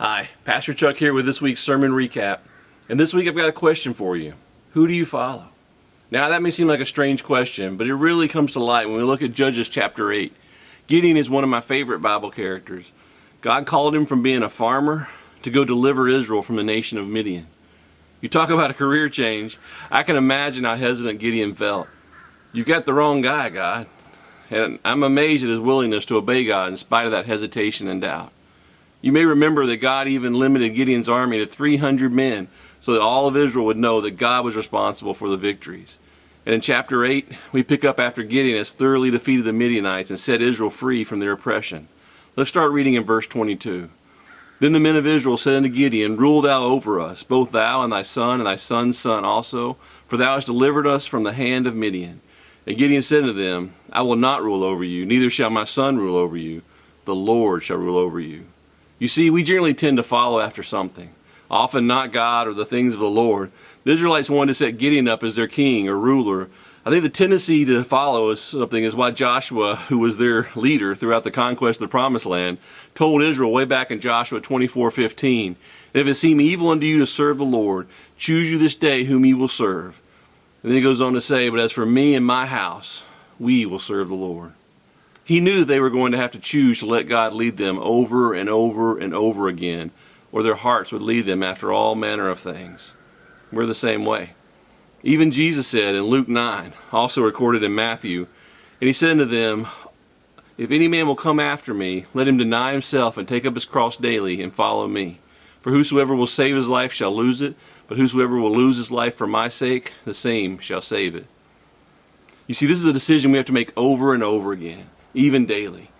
Hi, Pastor Chuck here with this week's sermon recap. And this week I've got a question for you. Who do you follow? Now that may seem like a strange question, but it really comes to light when we look at Judges chapter 8. Gideon is one of my favorite Bible characters. God called him from being a farmer to go deliver Israel from the nation of Midian. You talk about a career change. I can imagine how hesitant Gideon felt. You've got the wrong guy, God. And I'm amazed at his willingness to obey God in spite of that hesitation and doubt. You may remember that God even limited Gideon's army to 300 men so that all of Israel would know that God was responsible for the victories. And in chapter 8, we pick up after Gideon has thoroughly defeated the Midianites and set Israel free from their oppression. Let's start reading in verse 22. Then the men of Israel said unto Gideon, Rule thou over us, both thou and thy son's son also, for thou hast delivered us from the hand of Midian. And Gideon said unto them, I will not rule over you, neither shall my son rule over you. The Lord shall rule over you. You see, we generally tend to follow after something, often not God or the things of the Lord. The Israelites wanted to set Gideon up as their king or ruler. I think the tendency to follow something is why Joshua, who was their leader throughout the conquest of the Promised Land, told Israel way back in Joshua 24:15, And if it seem evil unto you to serve the Lord, choose you this day whom ye will serve. And then he goes on to say, But as for me and my house, we will serve the Lord. He knew that they were going to have to choose to let God lead them over and over and over again, or their hearts would lead them after all manner of things. We're the same way. Even Jesus said in Luke 9, also recorded in Matthew, and he said unto them, If any man will come after me, let him deny himself and take up his cross daily and follow me. For whosoever will save his life shall lose it, but whosoever will lose his life for my sake, the same shall save it. You see, this is a decision we have to make over and over again, even daily.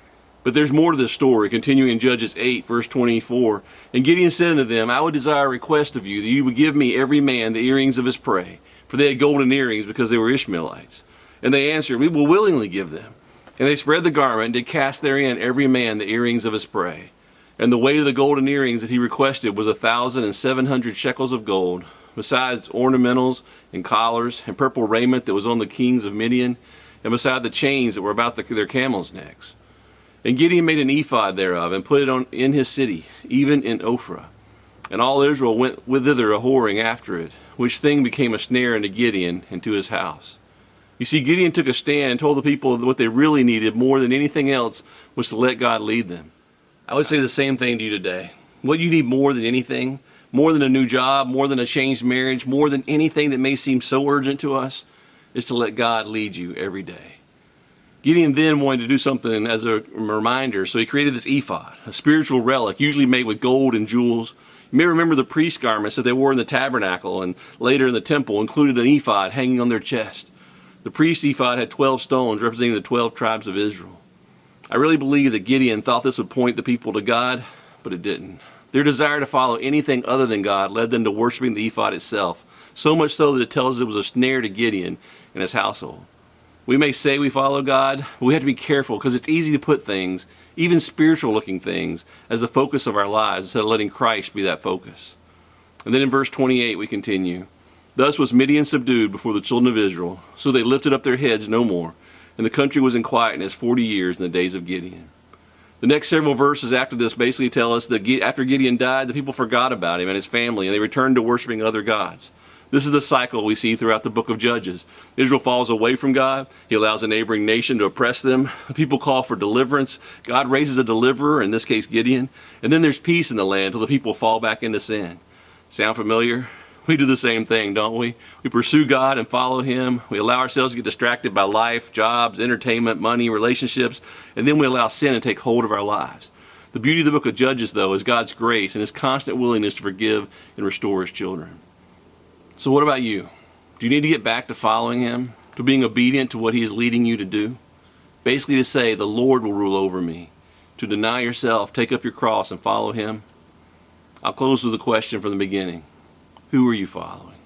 But there's more to this story, continuing in Judges 8, verse 24. And Gideon said unto them, I would desire a request of you, that you would give me every man the earrings of his prey. For they had golden earrings, because they were Ishmaelites. And they answered, We will willingly give them. And they spread the garment, and did cast therein every man the earrings of his prey. And the weight of the golden earrings that he requested was 1,700 shekels of gold, besides ornamentals and collars, and purple raiment that was on the kings of Midian, and beside the chains that were about their camels' necks. And Gideon made an ephod thereof, and put it in his city, even in Ophrah. And all Israel went thither a-whoring after it, which thing became a snare unto Gideon and to his house. You see, Gideon took a stand and told the people that what they really needed more than anything else was to let God lead them. I would say the same thing to you today. What you need more than anything, more than a new job, more than a changed marriage, more than anything that may seem so urgent to us, is to let God lead you every day. Gideon then wanted to do something as a reminder, so he created this ephod, a spiritual relic, usually made with gold and jewels. You may remember the priest garments that they wore in the tabernacle and later in the temple included an ephod hanging on their chest. The priest ephod had 12 stones representing the 12 tribes of Israel. I really believe that Gideon thought this would point the people to God, but it didn't. Their desire to follow anything other than God led them to worshiping the ephod itself, so much so that it tells us it was a snare to Gideon and his household. We may say we follow God, but we have to be careful because it's easy to put things, even spiritual looking things, as the focus of our lives instead of letting Christ be that focus. And then in verse 28 we continue, Thus was Midian subdued before the children of Israel, so they lifted up their heads no more, and the country was in quietness 40 years in the days of Gideon. The next several verses after this basically tell us that after Gideon died, the people forgot about him and his family, and they returned to worshiping other gods. This is the cycle we see throughout the book of Judges. Israel falls away from God. He allows a neighboring nation to oppress them. People call for deliverance. God raises a deliverer, in this case Gideon. And then there's peace in the land until the people fall back into sin. Sound familiar? We do the same thing, don't we? We pursue God and follow Him. We allow ourselves to get distracted by life, jobs, entertainment, money, relationships, and then we allow sin to take hold of our lives. The beauty of the book of Judges, though, is God's grace and His constant willingness to forgive and restore His children. So what about you? Do you need to get back to following Him, to being obedient to what He is leading you to do? Basically to say, the Lord will rule over me. To deny yourself, take up your cross and follow Him? I'll close with a question from the beginning. Who are you following?